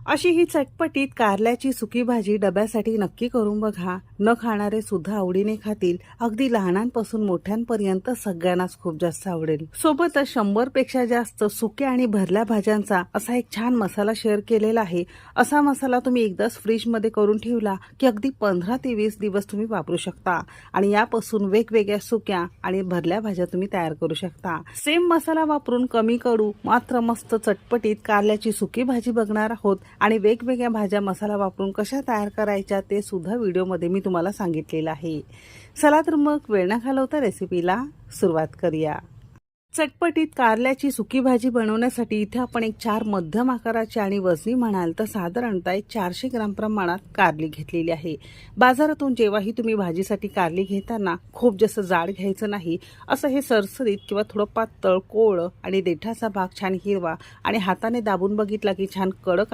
अशी ही चटपटीत कारल्याची सुकी भाजी डब्यासाठी नक्की करून बघा. न खाणारे सुद्धा आवडीने खातील. अगदी लहानांपासून मोठ्यांपर्यंत सगळ्यांनाच खूप जास्त आवडेल. सोबतच 100 पेक्षा जास्त सुक्या आणि भरल्या भाज्यांचा असा एक छान मसाला शेअर केलेला आहे. असा मसाला तुम्ही एकदाच फ्रीजमध्ये करून ठेवला की अगदी 15 ते 20 दिवस तुम्ही वापरू शकता आणि यापासून वेगवेगळ्या सुक्या आणि भरल्या भाज्या तुम्ही तयार करू शकता. सेम मसाला वापरून कमी कडू मात्र मस्त चटपटीत कारल्याची सुकी भाजी बघणार आहोत आणि वेगवेगळ्या भाज्या मसाला वापरून कशा तयार करायच्या ते सुद्धा व्हिडिओमध्ये मी तुम्हाला सांगितलेलं आहे. चला तर मग वेळ न घालवता रेसिपीला सुरुवात करूया. चटपटीत कारल्याची सुकी भाजी बनवण्यासाठी इथे आपण एक 4 मध्यम आकाराची आणि वजनी म्हणाल तर साधारणतः एक 400 ग्राम प्रमाणात कारली घेतलेली आहे. बाजारातून जेव्हाही तुम्ही भाजीसाठी कारली घेताना खूप जास्त जाड घ्यायचं नाही. असं हे सरसरीत किंवा थोडं पातळ कोवळं आणि देठाचा भाग छान हिरवा आणि हाताने दाबून बघितला की छान कडक